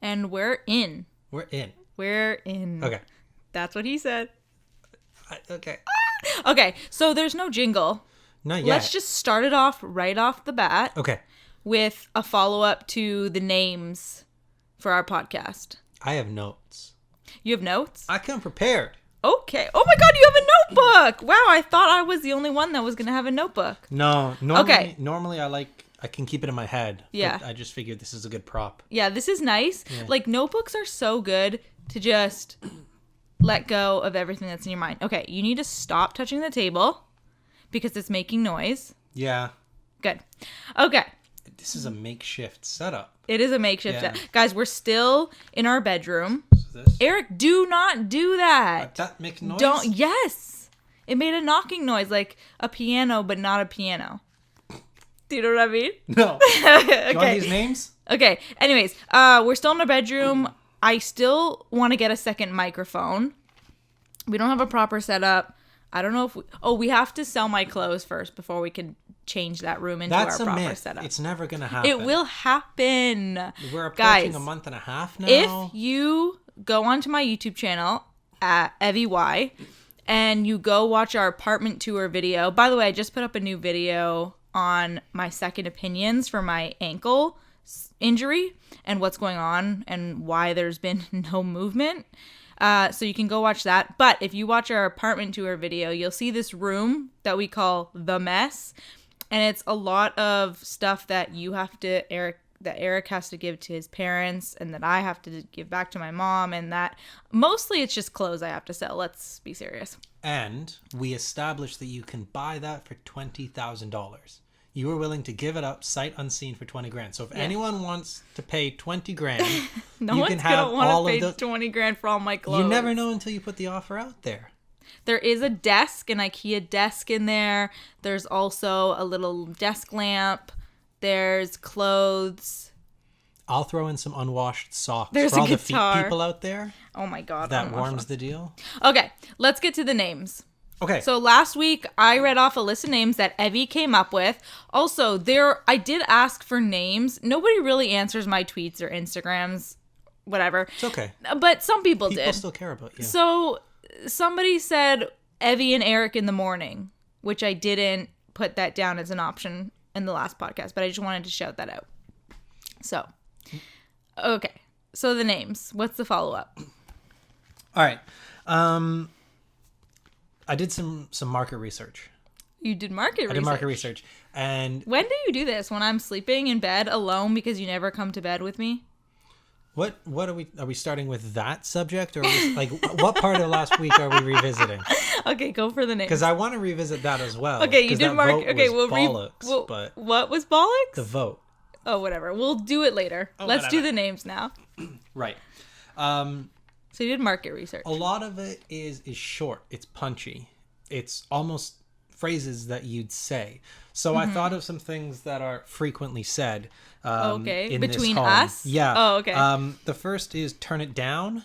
And we're in. We're in. We're in. Okay. That's what he said. Okay. Okay, so there's no jingle. Not yet. Let's just start it off right off the bat. Okay. With a follow-up to the names for our podcast. I have notes. You have notes? I come prepared. Okay. Oh my God, you have a notebook. Wow, I thought I was the only one that was going to have a notebook. No. Normally I can keep it in my head. Yeah. But I just figured this is a good prop. Yeah, this is nice. Yeah. Like, notebooks are so good to just let go of everything that's in your mind. Okay, you need to stop touching the table because it's making noise. Yeah. Good. Okay. This is a makeshift setup. It is a makeshift setup. Guys, we're still in our bedroom. So this? Eric, do not do that. That makes noise? Yes. It made a knocking noise like a piano, but not a piano. Do you know what I mean? No. Okay. Do you want these names? Okay. Anyways, we're still in our bedroom. I still want to get a second microphone. We don't have a proper setup. I don't know if we have to sell my clothes first before we can change that room into our proper setup. It's never going to happen. It will happen. We're approaching Guys, a month and a half now. If you go onto my YouTube channel at Evie and you go watch our apartment tour video. By the way, I just put up a new video on my second opinions for my ankle injury and what's going on and why there's been no movement. So you can go watch that. But if you watch our apartment tour video, you'll see this room that we call The Mess. And it's a lot of stuff that Eric has to give to his parents and that I have to give back to my mom, and that mostly it's just clothes I have to sell. Let's be serious. And we established that you can buy that for $20,000. You were willing to give it up sight unseen for 20 grand. So if anyone wants to pay 20 grand, you can have all of those. 20 grand for all my clothes. You never know until you put the offer out there. There is a desk, an IKEA desk in there. There's also a little desk lamp. There's clothes. I'll throw in some unwashed socks There's for all a the feet guitar. people out there. Oh my God. That warms the deal. Okay, let's get to the names. Okay. So last week, I read off a list of names that Evie came up with. Also, I did ask for names. Nobody really answers my tweets or Instagrams, whatever. It's okay. But some people did. People still care about you. So somebody said Evie and Eric in the morning, which I didn't put that down as an option in the last podcast, but I just wanted to shout that out. So, okay. So the names. What's the follow-up? All right. I did some market research. You did market research? I did market research. And when do you do this? When I'm sleeping in bed alone because you never come to bed with me? What are we starting with that subject, or like what part of last week are we revisiting? Okay, go for the names. Because I want to revisit that as well. Okay, you did mark. Okay, but what was bollocks? The vote. Oh, whatever. We'll do it later. Let's do the names now. Right. So you did market research. A lot of it is short. It's punchy. It's almost phrases that you'd say. So I thought of some things that are frequently said. In between this home. us. Yeah. Oh, okay. The first is turn it down.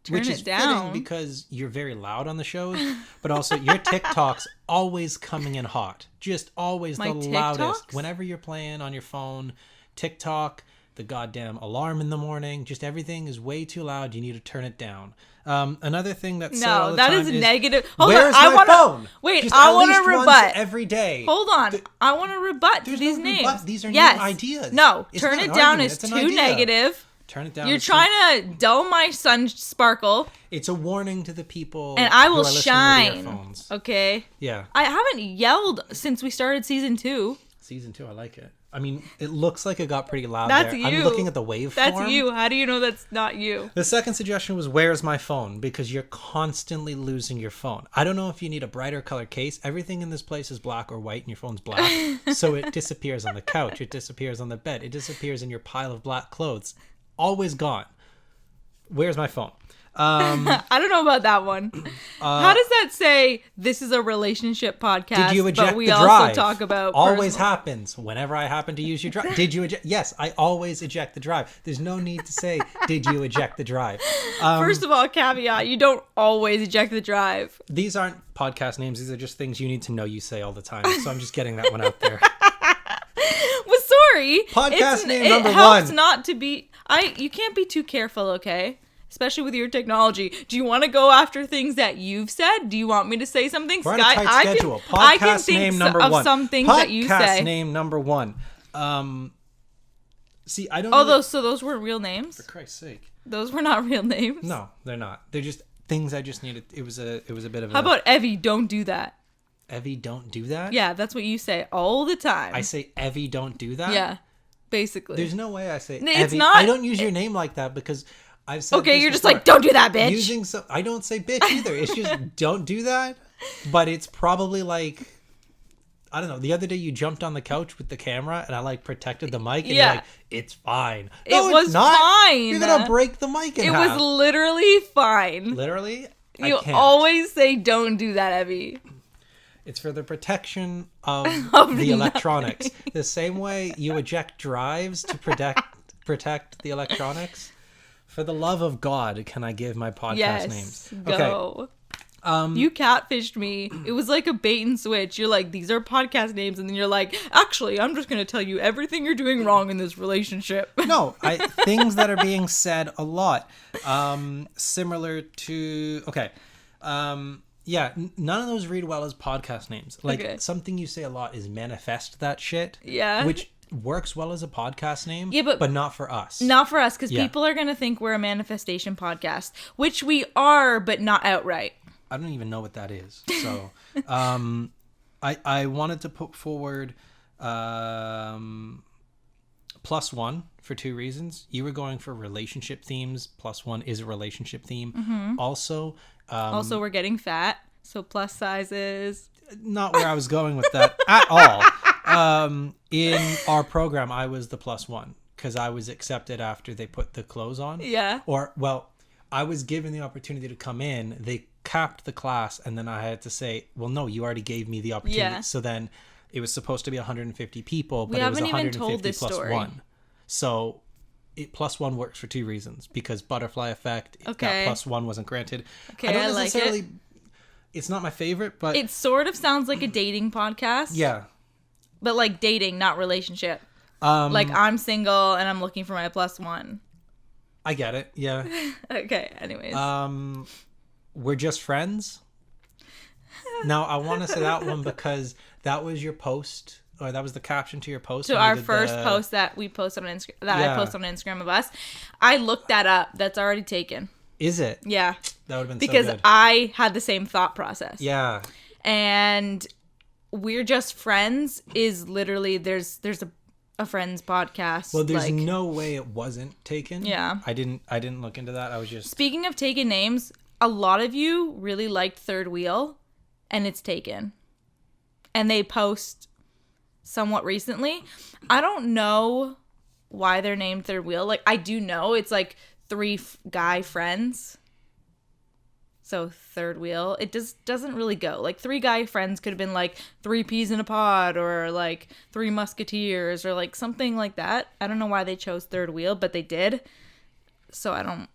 Which is fitting because you're very loud on the shows, but also your TikTok's always coming in hot. Just always the loudest. Whenever you're playing on your phone, TikTok, the goddamn alarm in the morning, just everything is way too loud. You need to turn it down. Another thing that's said all the time is negative. Hold where's on, my phone? Wait, just I want to rebut every day. Hold on, I want to rebut to these names. Rebut. These are new ideas. No, turn it down is too negative. Turn it down. You're trying to dull my sun sparkle. It's a warning to the people. And I will who are shine. To their phones. Okay. Yeah. I haven't yelled since we started season 2. Season 2, I like it. I mean, it looks like it got pretty loud That's there. you. I'm looking at the waveform. That's you. How do you know that's not you? The second suggestion was, where's my phone? Because you're constantly losing your phone. I don't know if you need a brighter color case. Everything in this place is black or white and your phone's black. So it disappears on the couch. It disappears on the bed. It disappears in your pile of black clothes. Always gone. Where's my phone? I don't know about that one. How does that say this is a relationship podcast? Did you eject but we the also drive? Talk about always personal. Happens whenever I happen to use your drive. Did you eject? Yes, I always eject the drive. There's no need to say did you eject the drive. First of all, caveat: you don't always eject the drive. These aren't podcast names. These are just things you need to know. You say all the time. So I'm just getting that one out there. With scary. Podcast name number It helps one. not to be. You can't be too careful, okay? Especially with your technology. Do you want to go after things that you've said? Do you want me to say something? We're on a tight schedule. I can Podcast think name number of one. some things that you say. Podcast name number one. See, I don't. Oh, really... those weren't real names? For Christ's sake. Those were not real names. No, they're not. They're just things I just needed. It was a bit of. How about Evie? Don't do that. Evie, don't do that? Yeah, that's what you say all the time. I say Evie, don't do that? Yeah, basically. There's no way I say It's Evie. not... I don't use your name like that because I've said Okay, this you're just before. like, don't do that, bitch. I don't say bitch either. It's just don't do that. But it's probably like, I don't know. The other day you jumped on the couch with the camera and I like protected the mic and you're like, it's fine. No, it was it's not. fine. You're going to break the mic in half. It was literally fine. Literally? You I can't. always say don't do that, Evie. It's for the protection of Of the electronics. The same way you eject drives to protect the electronics. For the love of God, can I give my podcast names? Go. Okay. You catfished me. It was like a bait and switch. You're like, these are podcast names, and then you're like, actually, I'm just gonna tell you everything you're doing wrong in this relationship. No, things that are being said a lot. Similar to yeah, none of those read well as podcast names. Like something you say a lot is manifest that shit. Yeah. Which works well as a podcast name. Yeah, but not for us. Not for us, because people are gonna think we're a manifestation podcast, which we are, but not outright. I don't even know what that is. So, I wanted to put forward +1 for 2 reasons. You were going for relationship themes. +1 is a relationship theme. Mm-hmm. Also, we're getting fat, so plus sizes. Not where I was going with that at all. In our program, I was the +1 because I was accepted after they put the clothes on. Yeah. I was given the opportunity to come in. They capped the class, and then I had to say, well, no, you already gave me the opportunity. Yeah. So then it was supposed to be 150 people, but it was 150 plus story. 1. So +1 works for 2 reasons, because butterfly effect, that +1 wasn't granted. Okay, I don't necessarily like it. It's not my favorite, but it sort of sounds like a dating podcast. Yeah. But like dating, not relationship. Like I'm single and I'm looking for my +1. I get it. Yeah. Okay. Anyways. We're just friends. Now I want to say that one because that was your post, or that was the caption to your post. So our first post that we posted on Instagram, I posted on Instagram of us. I looked that up. That's already taken. Is it? Yeah. That would have been because so good. I had the same thought process. Yeah. And we're just friends is literally there's a friends podcast. Well, there's no way it wasn't taken. Yeah. I didn't look into that. I was just Speaking of taken names, a lot of you really liked Third Wheel, and it's taken. And they post somewhat recently. I don't know why they're named Third Wheel. Like, I do know it's like 3 guy friends. So Third Wheel. It doesn't really go. Like 3 guy friends could have been like 3 peas in a pod, or like 3 musketeers, or like something like that. I don't know why they chose Third Wheel, but they did. So I don't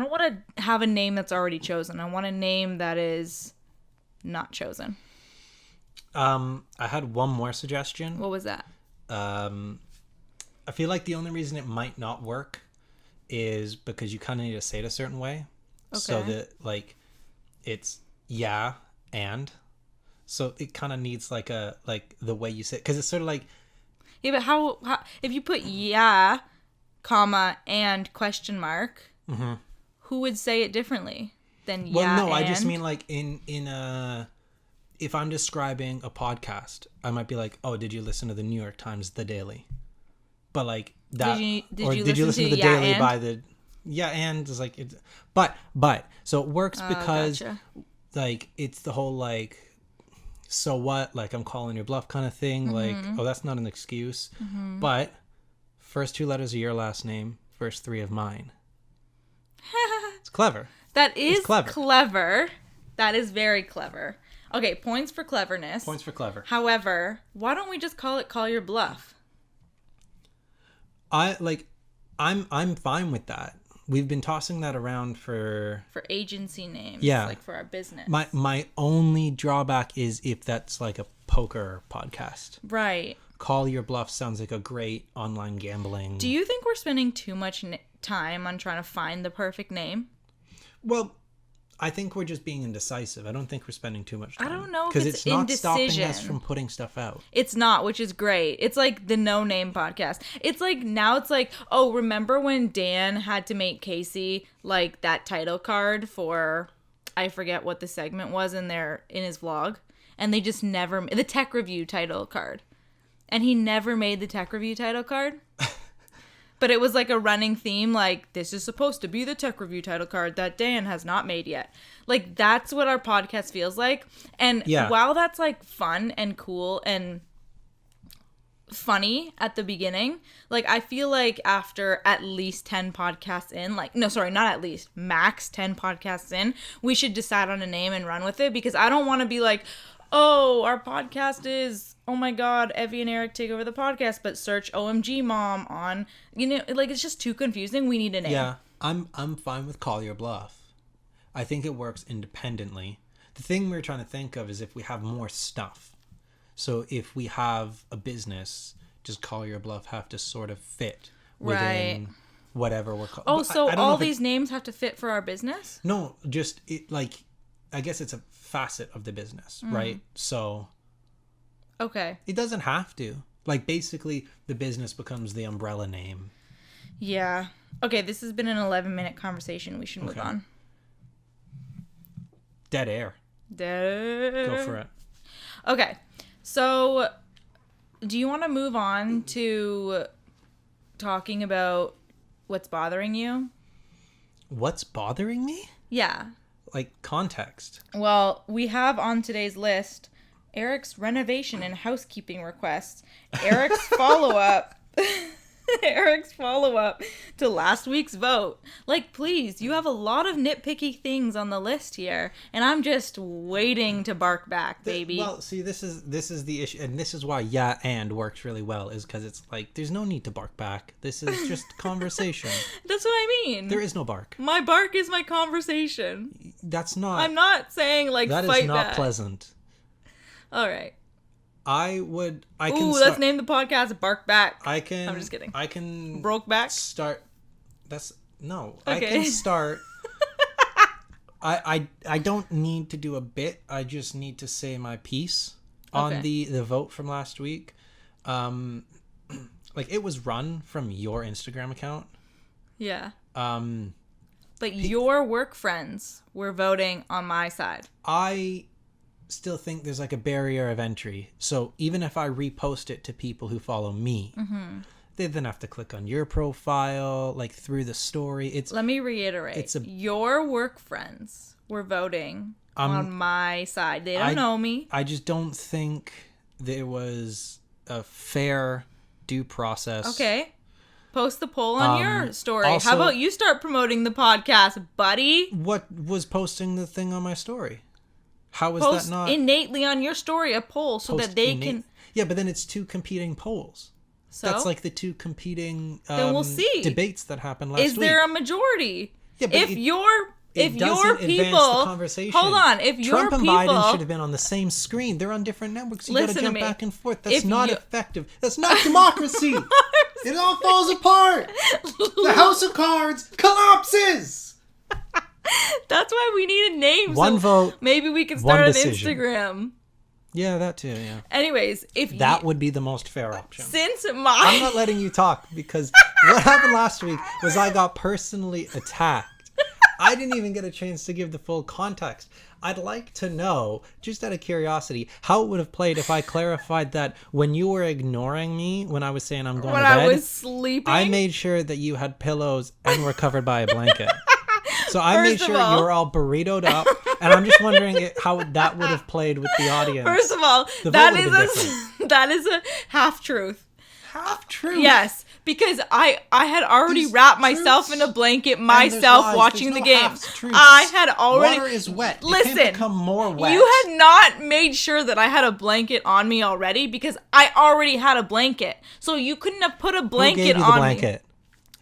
want to have a name that's already chosen. I want a name that is not chosen. I had one more suggestion. What was that? I feel like the only reason it might not work is because you kind of need to say it a certain way. Okay. So that like it's yeah and. So it kind of needs like the way you say it, because it's sort of like. Yeah, but how if you put yeah, comma, and question mark, mm-hmm. Who would say it differently than yeah? Well, no, and? I just mean like in if I'm describing a podcast, I might be like, oh, did you listen to the New York Times The Daily? But like that, did you listen to the Daily and? By the yeah and is like it, but so it works because gotcha. Like it's the whole like. So what? Like I'm calling your bluff kind of thing. Mm-hmm. Like, oh, that's not an excuse. Mm-hmm. But first 2 letters of your last name, first 3 of mine. It's clever. That is clever. That is very clever. Okay, points for cleverness. Points for clever. However, why don't we just call it Call Your Bluff? I'm fine with that. We've been tossing that around for agency names. Yeah. Like for our business. My only drawback is if that's like a poker podcast. Right. Call Your Bluff sounds like a great online gambling. Do you think we're spending too much time on trying to find the perfect name? Well, I think we're just being indecisive. I don't think we're spending too much time. I don't know if because it's not indecision. stopping us from putting stuff out. It's not, which is great. It's like the No Name podcast. It's like now it's like, oh, remember when Dan had to make Casey like that title card for, I forget what the segment was in his vlog, and they just never the tech review title card, and he never made the tech review title card. But it was like a running theme, like, this is supposed to be the tech review title card that Dan has not made yet. Like, that's what our podcast feels like. And while that's, like, fun and cool and funny at the beginning, like, I feel like after at least 10 podcasts in, like, no, sorry, not at least, max 10 podcasts in, we should decide on a name and run with it. Because I don't want to be like, oh, our podcast is, oh my God, Evie and Eric take over the podcast, but search OMG Mom on, like, it's just too confusing. We need a name. Yeah, I'm fine with Call Your Bluff. I think it works independently. The thing we're trying to think of is if we have more stuff. So if we have a business, does Call Your Bluff have to sort of fit within whatever we're calling? Oh, so all these names have to fit for our business? No, just it, like, I guess it's a facet of the business, right? So okay, it doesn't have to. Like, basically the business becomes the umbrella name. Yeah. Okay, this has been an 11-minute conversation. We should move on. Dead air. Go for it. Okay, so do you want to move on to talking about what's bothering you? What's bothering me? Yeah. Like, context. Well, we have on today's list Eric's renovation and housekeeping requests, Eric's follow-up, Eric's follow-up to last week's vote. Like, please, you have a lot of nitpicky things on the list here, and I'm just waiting to bark back, baby. Well, see, this is the issue, and this is why yeah and works really well, is because it's like, there's no need to bark back. This is just conversation. That's what I mean. There is no bark. My bark is my conversation. That's not... I'm not saying, like, that fight is not back. pleasant. All right. I can let's name the podcast Bark Back. I'm just kidding. I can... Broke back? Start... That's... No. Okay. I can start... I don't need to do a bit. I just need to say my piece on the vote from last week. Like, it was run from your Instagram account. Yeah. But your work friends were voting on my side. I still think there's like a barrier of entry. So even if I repost it to people who follow me, they then have to click on your profile, like through the story. Let me reiterate. Your work friends were voting on my side. They don't know me. I just don't think there was a fair due process. Okay. Post the poll on your story. Also, how about you start promoting the podcast, buddy? What was posting the thing on my story? How was Post that not innately on your story a poll so that they can... Yeah, but then it's two competing polls. So that's like the two competing then we'll see. Debates that happened last week. Is there a majority? Yeah, but if your people, hold on, if your Trump and people, Biden should have been on the same screen. They're on different networks. You got to jump back and forth. That's not effective. That's not democracy. It all falls apart. The House of Cards collapses. That's why we need a name. One vote. Maybe we can start an Instagram. Yeah, that too. Yeah. Anyways, that would be the most fair option. I'm not letting you talk because what happened last week was I got personally attacked. I didn't even get a chance to give the full context. I'd like to know, just out of curiosity, how it would have played if I clarified that when you were ignoring me when I was saying I'm going to bed. When I was sleeping? I made sure that you had pillows and were covered by a blanket. So I made sure you were all burritoed up, and I'm just wondering how that would have played with the audience. First of all, that is a half-truth. Half-truth? Yes, because I had already wrapped myself in a blanket myself watching the game. I had already... Water is wet. Listen, it can't become more wet. You had not made sure that I had a blanket on me already because I already had a blanket. So you couldn't have put a blanket on me. Who gave you the blanket?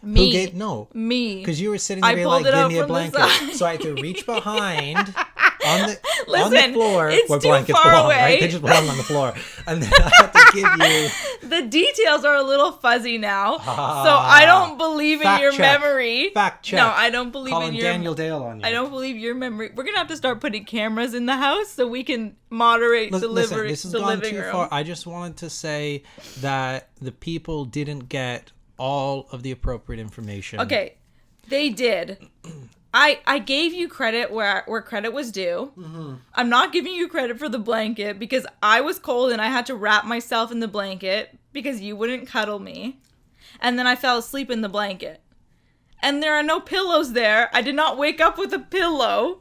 Me. Who gave... No. Me. Because you were sitting there like, give me a blanket. So I had to reach behind on the floor it's where too blankets far belong, away. right? They just belong on the floor. And then I had to give you the details are a little fuzzy now, so I don't believe in your memory. Fact check. No, I don't believe Calling in your Daniel Dale on you. I don't believe your memory. We're gonna have to start putting cameras in the house so we can moderate the living room. This has gone too far. I just wanted to say that the people didn't get all of the appropriate information. Okay, they did. I gave you credit where credit was due. Mm-hmm. I'm not giving you credit for the blanket because I was cold and I had to wrap myself in the blanket because you wouldn't cuddle me. And then I fell asleep in the blanket. And there are no pillows there. I did not wake up with a pillow.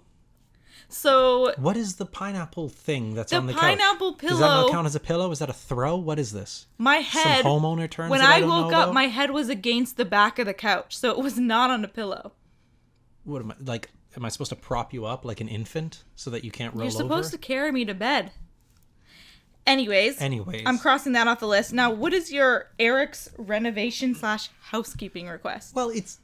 So... What is the pineapple thing that's on the couch? The pineapple pillow... Does that not count as a pillow? Is that a throw? What is this? My head... Some homeowner terms when that I I don't woke know up, about? my head was against the back of the couch. So it was not on a pillow. What am I, like, am I supposed to prop you up like an infant so that you can't roll over? You're supposed to carry me to bed. Anyways. I'm crossing that off the list. Now, what is your Eric's renovation / housekeeping request? Well, it's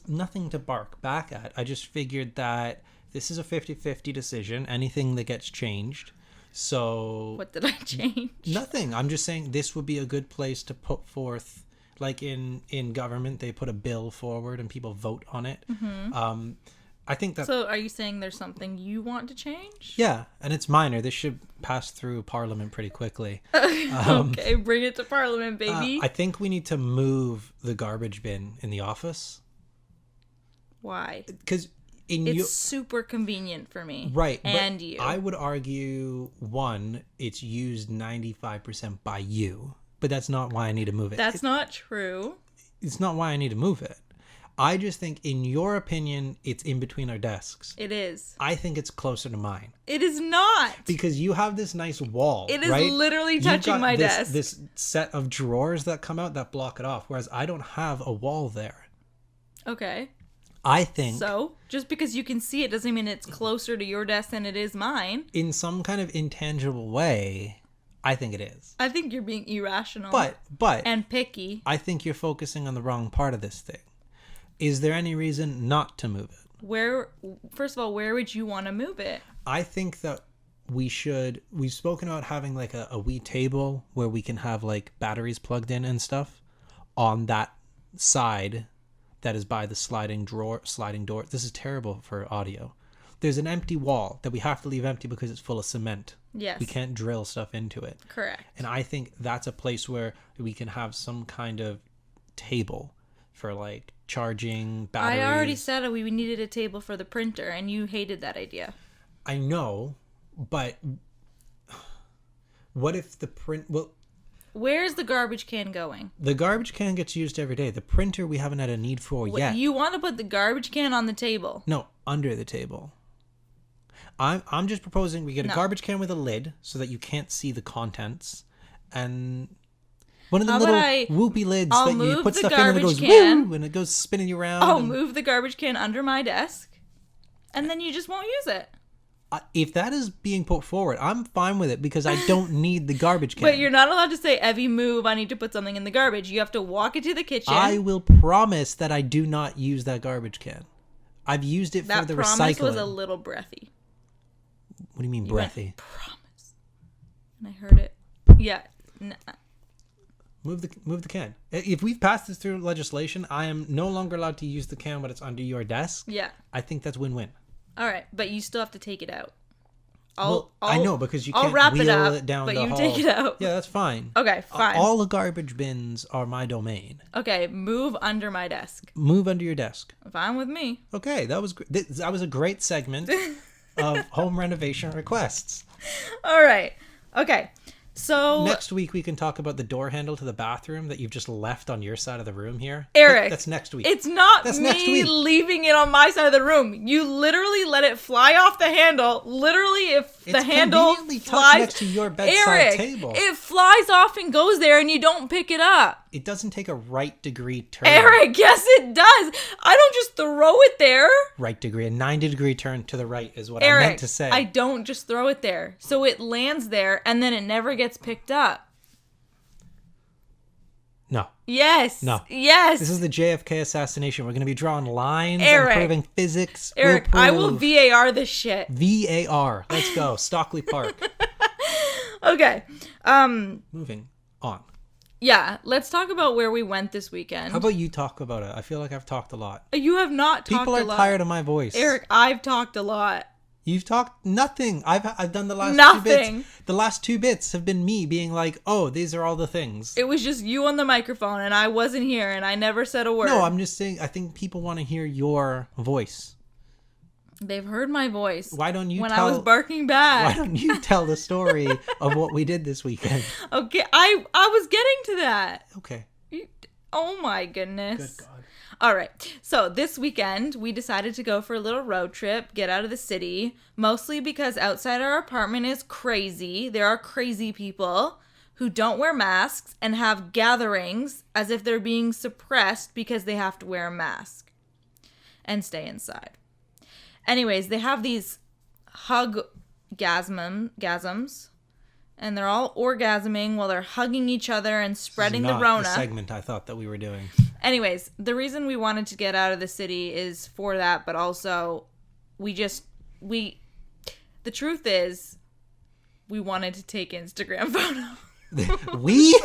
nothing to bark back at. I just figured that this is a 50-50 decision. Anything that gets changed. So... What did I change? Nothing. I'm just saying this would be a good place to put forth... Like in government, they put a bill forward and people vote on it. Mm-hmm. I think that... So are you saying there's something you want to change? Yeah, and it's minor. This should pass through Parliament pretty quickly. Okay, bring it to Parliament, baby. I think we need to move the garbage bin in the office. Why? Because it's super convenient for me. Right. And you. I would argue, one, it's used 95% by you. But that's not why I need to move it. That's not true. It's not why I need to move it. I just think, in your opinion, it's in between our desks. It is. I think it's closer to mine. It is not. Because you have this nice wall, It is right? literally touching my desk. This set of drawers that come out that block it off, whereas I don't have a wall there. Okay. I think... So, just because you can see it doesn't mean it's closer to your desk than it is mine. In some kind of intangible way... I think it is. I think you're being irrational. But and picky. I think you're focusing on the wrong part of this thing. Is there any reason not to move it? First of all, where would you want to move it? I think that we've spoken about having like a wee table where we can have like batteries plugged in and stuff on that side that is by the sliding door. This is terrible for audio. There's an empty wall that we have to leave empty because it's full of cement. Yes. We can't drill stuff into it. Correct. And I think that's a place where we can have some kind of table for like charging batteries. I already said we needed a table for the printer and you hated that idea. I know, but what if where's the garbage can going? The garbage can gets used every day. The printer we haven't had a need for yet. You want to put the garbage can on the table? No, under the table. I'm just proposing we get a garbage can with a lid so that you can't see the contents, and one of the little whoopy lids that you put stuff in and it goes woo and it goes spinning you around. I'll move the garbage can under my desk, and then you just won't use it. If that is being put forward, I'm fine with it because I don't need the garbage can. But you're not allowed to say, Evie, move, I need to put something in the garbage. You have to walk into the kitchen. I will promise that I do not use that garbage can. I've used it for the recycling. That promise was a little breathy. What do you mean breathy? Promise. And I heard it. Yeah. Move the can. If we've passed this through legislation, I am no longer allowed to use the can when it's under your desk. Yeah. I think that's win-win. All right, but you still have to take it out. I know because you can't wrap wheel it down the hall. But you take it out. Yeah, that's fine. Okay, fine. All the garbage bins are my domain. Okay, move under my desk. Move under your desk. Fine with me. Okay, that was a great segment of home renovation requests. All right. Okay. So next week we can talk about the door handle to the bathroom that you've just left on your side of the room here. Eric, that's next week. It's not me leaving it on my side of the room. You literally let it fly off the handle. Literally, if the handle flies next to your bedside Eric, table, it flies off and goes there, and you don't pick it up. It doesn't take a right degree turn. Eric, yes it does. I don't just throw it there. Right degree, a 90-degree turn to the right is what Eric, I meant to say. I don't just throw it there. So it lands there, and then it never gets picked up. No. Yes. No. Yes. This is the JFK assassination. We're going to be drawing lines Eric, and proving physics. Eric, I will VAR this shit. VAR. Let's go. Stockley Park. Okay. Moving on. Yeah, let's talk about where we went this weekend. How about you talk about it? I feel like I've talked a lot. You have not talked a lot. People are tired of my voice. Eric, I've talked a lot. You've talked nothing. I've done the last Nothing. 2 bits. The last 2 bits have been me being like, oh, these are all the things. It was just you on the microphone, and I wasn't here, and I never said a word. No, I'm just saying, I think people want to hear your voice. They've heard my voice. Why don't you when I was barking back? Why don't you tell the story of what we did this weekend? Okay, I was getting to that. Okay. Oh my goodness. Good God. All right. So this weekend, we decided to go for a little road trip, get out of the city, mostly because outside our apartment is crazy. There are crazy people who don't wear masks and have gatherings as if they're being suppressed because they have to wear a mask and stay inside. Anyways, they have these hug-gasms, and they're all orgasming while they're hugging each other and spreading the Rona. The segment I thought that we were doing. Anyways, the reason we wanted to get out of the city is for that, but also the truth is we wanted to take Instagram photos. We?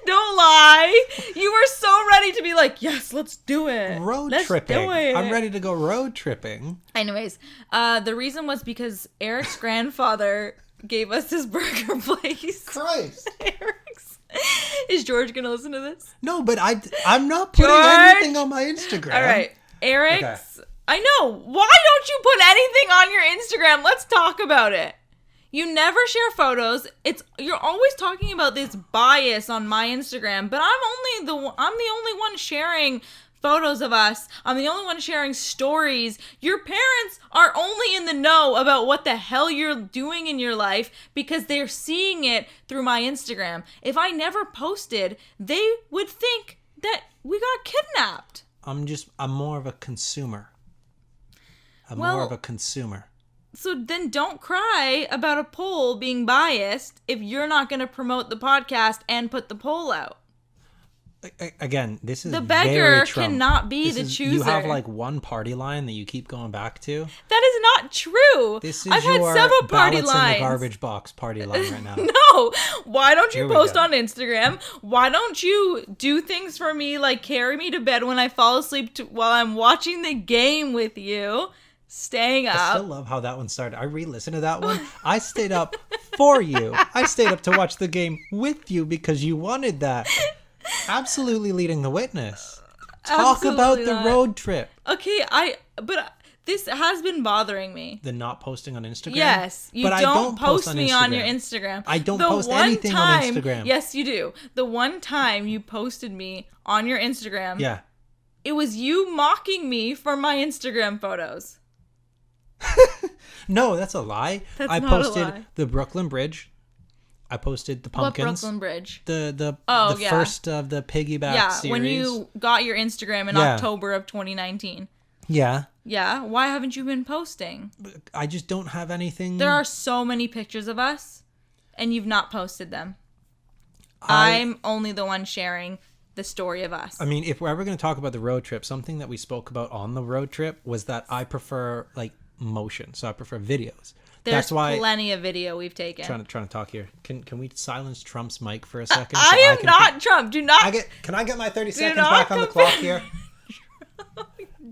Don't lie. You were so ready to be like, yes, let's do it. Let's tripping. Do it. I'm ready to go road tripping. Anyways, the reason was because Eric's grandfather gave us this burger place. Christ. Is George going to listen to this? No, but I'm not putting anything on my Instagram. All right. Eric's. Okay. I know. Why don't you put anything on your Instagram? Let's talk about it. You never share photos. You're always talking about this bias on my Instagram, but I'm the only one sharing photos of us. I'm the only one sharing stories. Your parents are only in the know about what the hell you're doing in your life because they're seeing it through my Instagram. If I never posted, they would think that we got kidnapped. I'm more of a consumer. So then don't cry about a poll being biased if you're not going to promote the podcast and put the poll out. Again, this is the beggar cannot be the chooser. You have like one party line that you keep going back to. That is not true. I've had several party lines. In the garbage box party line right now. No. Why don't you post on Instagram? Why don't you do things for me like carry me to bed when I fall asleep while I'm watching the game with you? Staying up. I still love how that one started. I re-listened to that one. I stayed up for you. I stayed up to watch the game with you because you wanted that. Absolutely leading the witness. Talk about the road trip. Okay, but this has been bothering me. The not posting on Instagram? Yes. But I don't post me on your Instagram. I don't post anything on Instagram. Yes, you do. The one time you posted me on your Instagram. Yeah. It was you mocking me for my Instagram photos. No, that's a lie. I posted the Brooklyn Bridge. I posted the pumpkins. What Brooklyn Bridge? The first of the piggyback series. Yeah, when you got your Instagram in October of 2019. Yeah. Yeah. Why haven't you been posting? I just don't have anything. There are so many pictures of us, and you've not posted them. I'm only the one sharing the story of us. I mean, if we're ever going to talk about the road trip, something that we spoke about on the road trip was that I prefer like motion, so I prefer videos. That's why plenty of video we've taken. Trying to talk here. Can we silence Trump's mic for a second? I am not Trump. Do not. Can I get my 30 seconds back on the clock here?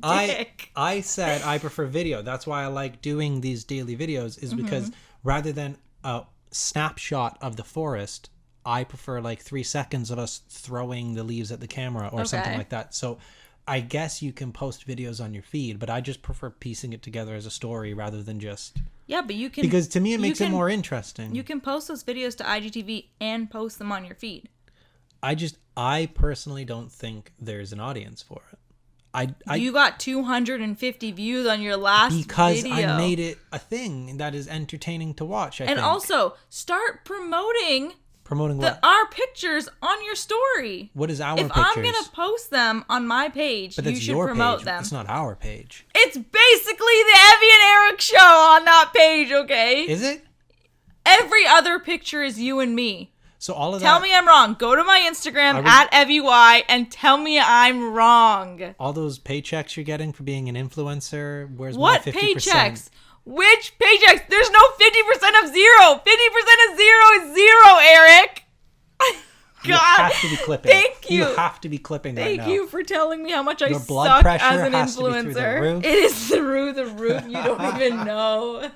I said I prefer video. That's why I like doing these daily videos. Is because rather than a snapshot of the forest, I prefer like 3 seconds of us throwing the leaves at the camera or something like that. So I guess you can post videos on your feed, but I just prefer piecing it together as a story rather than just... Yeah, but you can... Because to me, it makes it more interesting. You can post those videos to IGTV and post them on your feed. I personally don't think there's an audience for it. You got 250 views on your last video. Because I made it a thing that is entertaining to watch, I think. Also, start promoting... Promoting what? Our pictures on your story. What is our pictures? If I'm going to post them on my page, you should promote them. It's not our page. It's basically the Evie and Eric show on that page, okay? Is it? Every other picture is you and me. So all of that... Tell me I'm wrong. Go to my Instagram at EvieY and tell me I'm wrong. All those paychecks you're getting for being an influencer, where's my 50%? What paychecks? Which paychecks? There's no 50% of zero. 50% of zero is zero, Eric. God. You have to be clipping. Thank you. You have to be clipping right now. Thank you for telling me how much Your I blood suck pressure as an has to be through the influencer. roof. It is through the roof. You don't even know.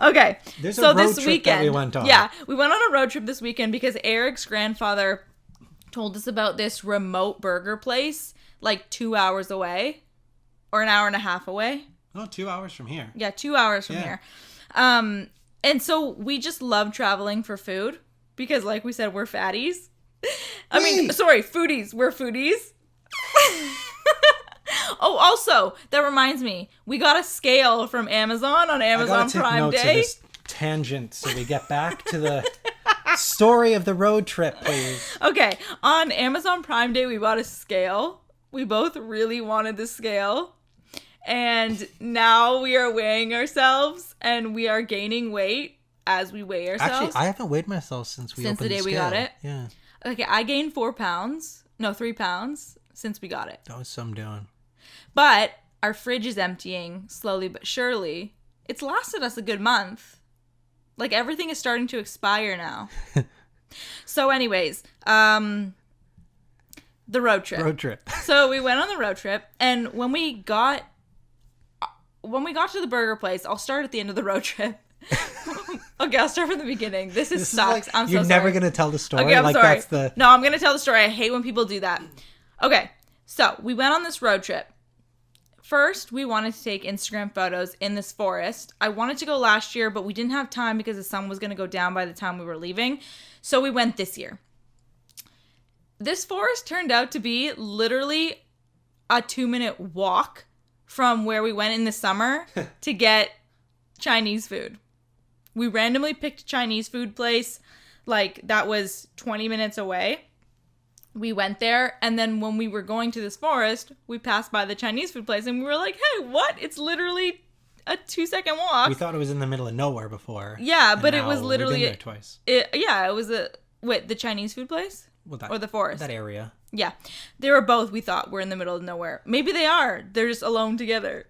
Okay. There's a road trip that we went on. Yeah, we went on a road trip this weekend because Eric's grandfather told us about this remote burger place like 2 hours away or an hour and a half away. Oh, 2 hours from here. Yeah, 2 hours from here. And so we just love traveling for food because, like we said, we're fatties. Foodies. We're foodies. Oh, also, that reminds me, we got a scale from Amazon on Amazon Prime Day. Of this tangent so we get back to the story of the road trip, please. Okay, on Amazon Prime Day, we bought a scale. We both really wanted the scale. And now we are weighing ourselves, and we are gaining weight as we weigh ourselves. Actually, I haven't weighed myself since the day we got it. Yeah. Okay, I gained 3 pounds since we got it. That was some doing. But our fridge is emptying slowly but surely. It's lasted us a good month. Like, everything is starting to expire now. So anyways, the road trip. So we went on the road trip, and when we got to the burger place, I'll start at the end of the road trip. Okay, I'll start from the beginning. This sucks. Like, I'm so sorry. You're never going to tell the story? Okay, I'm sorry. That's No, I'm going to tell the story. I hate when people do that. Okay, so we went on this road trip. First, we wanted to take Instagram photos in this forest. I wanted to go last year, but we didn't have time because the sun was going to go down by the time we were leaving. So we went this year. This forest turned out to be literally a 2-minute walk from where we went in the summer to get Chinese food. We randomly picked a Chinese food place, like that was 20 minutes away. We went there, and then when we were going to this forest, we passed by the Chinese food place, and we were like, hey, what? It's literally a 2-second walk. We thought it was in the middle of nowhere before. Yeah, but it was literally... We've been there twice. It was the Chinese food place? Well, or the forest? That area. Yeah. They were both, we thought, were in the middle of nowhere. Maybe they are. They're just alone together.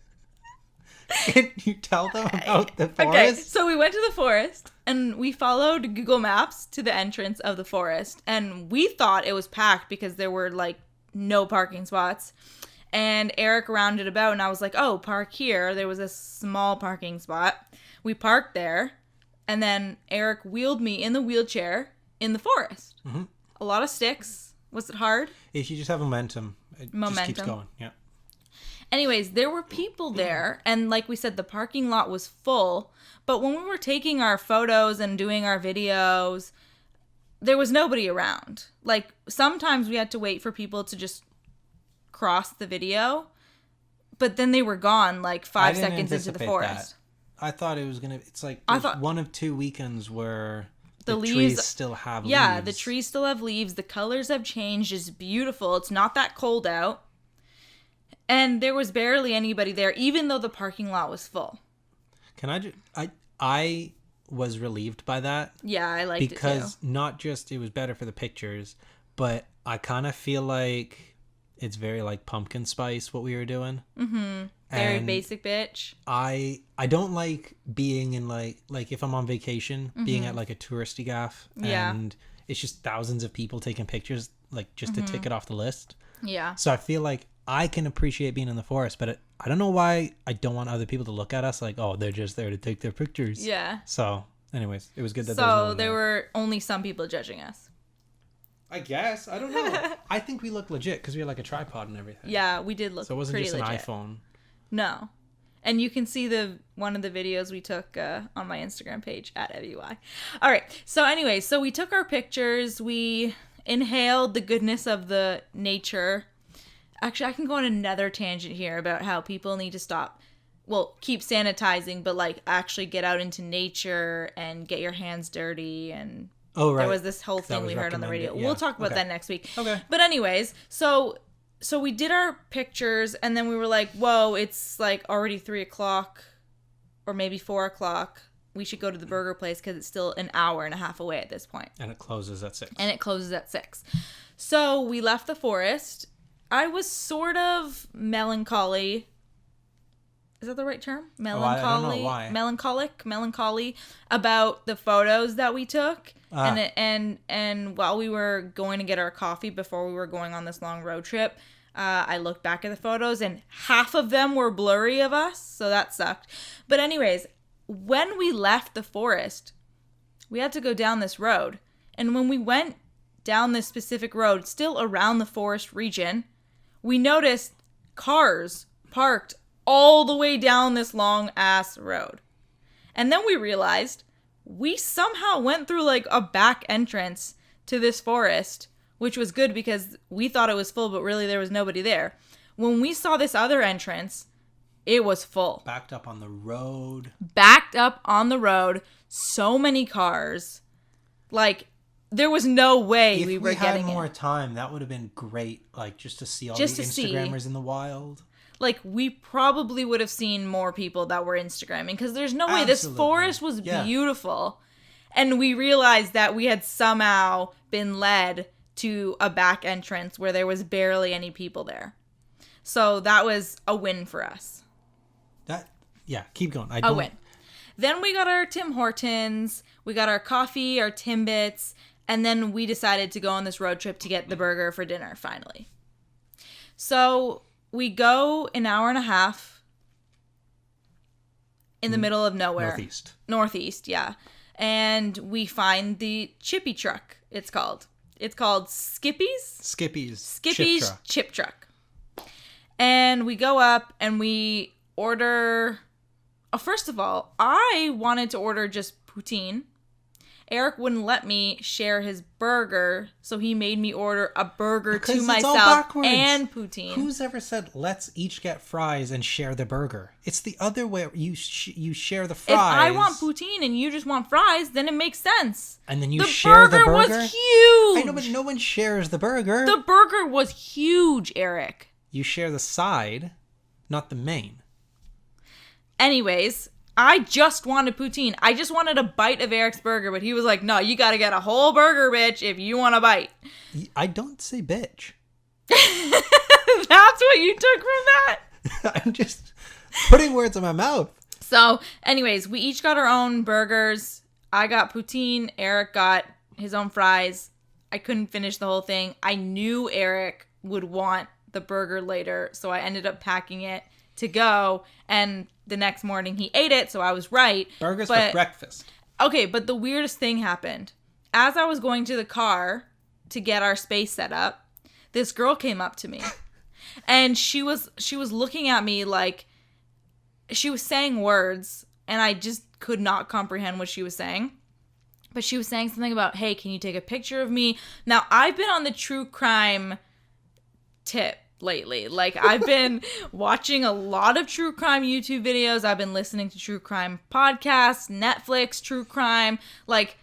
Can you tell them about the forest? Okay, so we went to the forest, and we followed Google Maps to the entrance of the forest, and we thought it was packed because there were, like, no parking spots. And Eric rounded about, and I was like, oh, park here. There was a small parking spot. We parked there, and then Eric wheeled me in the wheelchair in the forest. Mm-hmm. A lot of sticks. Was it hard? If you just have momentum, it just keeps going. Yeah. Anyways, there were people there, and like we said, the parking lot was full. But when we were taking our photos and doing our videos, there was nobody around. Like, sometimes we had to wait for people to just cross the video, but then they were gone like 5 seconds into the forest. That. I thought it was gonna. It's like one of 2 weekends where the leaves trees still have leaves. Yeah, the trees still have leaves. The colors have changed. It's beautiful. It's not that cold out. And there was barely anybody there, even though the parking lot was full. I was relieved by that. Yeah, I liked it too. Because not just it was better for the pictures, but I kind of feel like it's very like pumpkin spice what we were doing. Mm-hmm. Very basic bitch. I don't like being in like if I'm on vacation, being at like a touristy gaff and it's just thousands of people taking pictures like just to tick it off the list. Yeah. So I feel like I can appreciate being in the forest, but I don't know why I don't want other people to look at us like, oh, they're just there to take their pictures. Yeah. So, anyways, it was good that there were only some people judging us. I guess. I don't know. I think we look legit because we had like a tripod and everything. Yeah, we did look pretty legit. So it wasn't just an iPhone. No. And you can see one of the videos we took on my Instagram page at Evie Y. All right. So anyway, so we took our pictures. We inhaled the goodness of the nature. Actually, I can go on another tangent here about how people need to keep sanitizing, but like actually get out into nature and get your hands dirty. And there was this whole thing we heard on the radio. Yeah. We'll talk about that next week. Okay. But anyways, so we did our pictures, and then we were like, whoa, it's like already 3:00 or maybe 4:00. We should go to the burger place because it's still an hour and a half away at this point. And it closes at 6. So we left the forest. I was sort of melancholy Is that the right term? I don't know why. Melancholy about the photos that we took. And while we were going to get our coffee before we were going on this long road trip, I looked back at the photos and half of them were blurry of us, so that sucked. But anyways, when we left the forest, we had to go down this road. And when we went down this specific road, still around the forest region, we noticed cars parked all the way down this long ass road. And then we realized we somehow went through like a back entrance to this forest, which was good because we thought it was full, but really there was nobody there. When we saw this other entrance, it was full. Backed up on the road. So many cars. Like, there was no way we were getting it. If we had more time, that would have been great. Like, just to see all the Instagrammers in the wild. Like, we probably would have seen more people that were Instagramming. Because there's no way. This forest was beautiful. And we realized that we had somehow been led to a back entrance where there was barely any people there. So that was a win for us. Keep going. A win. Then we got our Tim Hortons. We got our coffee, our Timbits. And then we decided to go on this road trip to get the burger for dinner, finally. So we go an hour and a half in the middle of nowhere. Northeast, yeah. And we find the Chippy Truck, it's called. It's called Skippy's Chip Truck. And we go up and we order... first of all, I wanted to order just poutine. Eric wouldn't let me share his burger, so he made me order a burger to myself and poutine. Who's ever said, let's each get fries and share the burger? It's the other way. You share the fries. If I want poutine and you just want fries, then it makes sense. And then you share the burger? The burger was huge! I know, but no one shares the burger. The burger was huge, Eric. You share the side, not the main. Anyways, I just wanted poutine. I just wanted a bite of Eric's burger, but he was like, no, you gotta get a whole burger, bitch, if you want a bite. I don't say bitch. That's what you took from that? I'm just putting words in my mouth. So, anyways, we each got our own burgers. I got poutine. Eric got his own fries. I couldn't finish the whole thing. I knew Eric would want the burger later, so I ended up packing it to go, and the next morning he ate it, so I was right. Burgers for breakfast. Okay, but the weirdest thing happened. As I was going to the car to get our space set up, this girl came up to me. And she was looking at me like she was saying words, and I just could not comprehend what she was saying. But she was saying something about, hey, can you take a picture of me? Now, I've been on the true crime tip lately. Like, I've been watching a lot of true crime YouTube videos. I've been listening to true crime podcasts, Netflix, true crime. Like,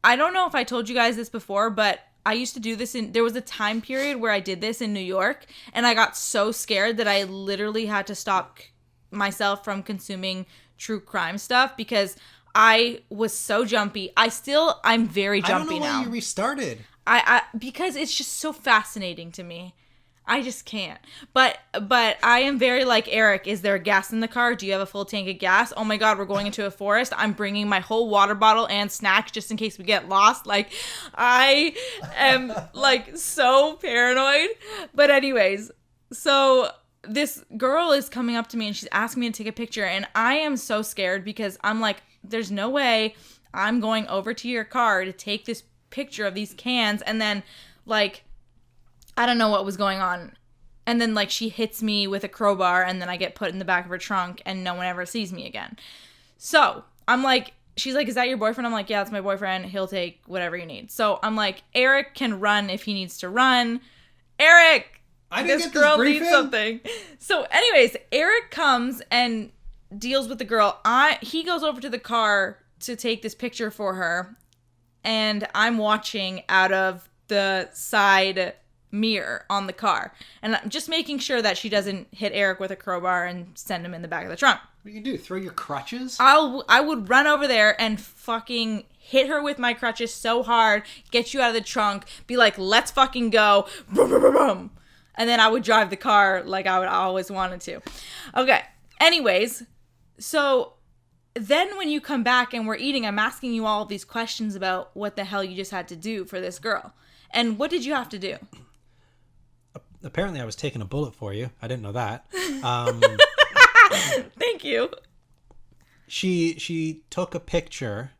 I don't know if I told you guys this before, but I used to do this there was a time period where I did this in New York, and I got so scared that I literally had to stop myself from consuming true crime stuff because I was so jumpy. I'm very jumpy now. I don't know why you restarted. Because it's just so fascinating to me. I just can't. But I am very like, Eric, is there gas in the car? Do you have a full tank of gas? Oh my God, we're going into a forest. I'm bringing my whole water bottle and snacks just in case we get lost. Like, I am like so paranoid. But anyways, so this girl is coming up to me and she's asking me to take a picture. And I am so scared because I'm like, there's no way I'm going over to your car to take this picture of these cans. And then like, I don't know what was going on. And then, like, she hits me with a crowbar, and then I get put in the back of her trunk, and no one ever sees me again. So, I'm like, she's like, is that your boyfriend? I'm like, yeah, it's my boyfriend. He'll take whatever you need. So, I'm like, Eric can run if he needs to run. Eric! This girl needs something. So, anyways, Eric comes and deals with the girl. He goes over to the car to take this picture for her, and I'm watching out of the side mirror on the car, and I'm just making sure that she doesn't hit Eric with a crowbar and send him in the back of the trunk. What do you do? Throw your crutches? I would run over there and fucking hit her with my crutches so hard, get you out of the trunk, be like, let's fucking go, boom, boom, boom, boom. And then I would drive the car like I would always wanted to. Okay, Anyways, so then when you come back and we're eating, I'm asking you all these questions about what the hell you just had to do for this girl. And what did you have to do? Apparently I was taking a bullet for you. I didn't know that. Thank you. She took a picture.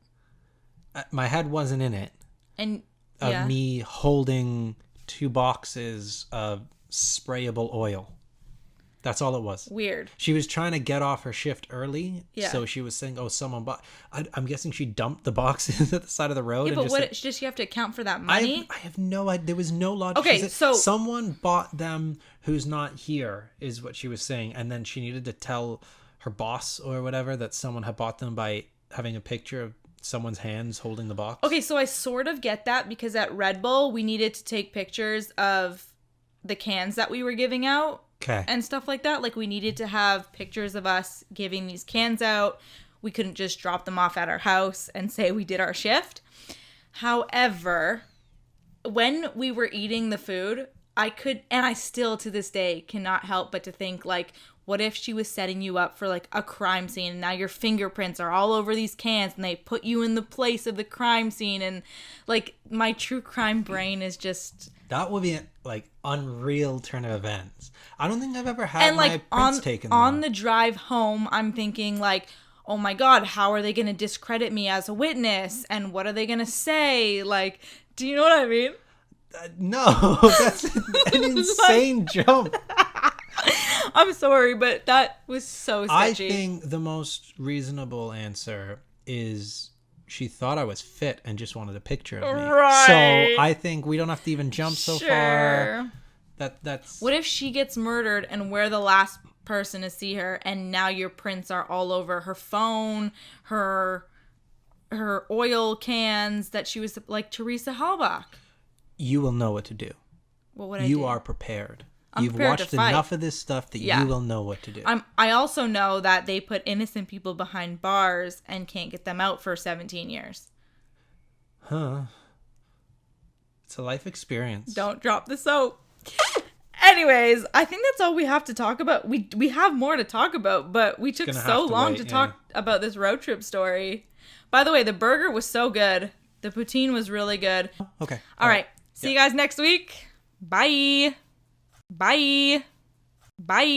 My head wasn't in it. And of me holding 2 boxes of sprayable oil. That's all it was. Weird. She was trying to get off her shift early. Yeah. So she was saying, oh, someone bought... I'm guessing she dumped the boxes at the side of the road. Yeah, and but what, does she have to account for that money? I have no idea. There was no logic. Okay, so... Someone bought them who's not here, is what she was saying. And then she needed to tell her boss or whatever that someone had bought them by having a picture of someone's hands holding the box. Okay, so I sort of get that because at Red Bull, we needed to take pictures of the cans that we were giving out. Okay. And stuff like that. Like, we needed to have pictures of us giving these cans out. We couldn't just drop them off at our house and say we did our shift. However, when we were eating the food, I could, and I still to this day cannot help but to think, like, what if she was setting you up for, like, a crime scene and now your fingerprints are all over these cans and they put you in the place of the crime scene, and, like, my true crime brain is just... That would be, like, unreal turn of events. I don't think I've ever had my prints on, taken. On the drive home, I'm thinking, like, oh my God, how are they going to discredit me as a witness? And what are they going to say? Like, do you know what I mean? No, that's an insane jump. I'm sorry, but that was so sketchy. I think the most reasonable answer is she thought I was fit and just wanted a picture of me. Right. So I think we don't have to even jump so far. That's... What if she gets murdered and we're the last person to see her, and now your prints are all over her phone, her oil cans that she was like Teresa Halbach? You will know what to do. What would I do? You are prepared. You've prepared watched to fight. enough of this stuff that you will know what to do. I also know that they put innocent people behind bars and can't get them out for 17 years. Huh. It's a life experience. Don't drop the soap. Anyways, I think that's all we have to talk about. We have more to talk about, but we took so long to talk about this road trip story. By the way, the burger was so good. The poutine was really good. Okay. All right. See you guys next week. Bye. Bye. Bye.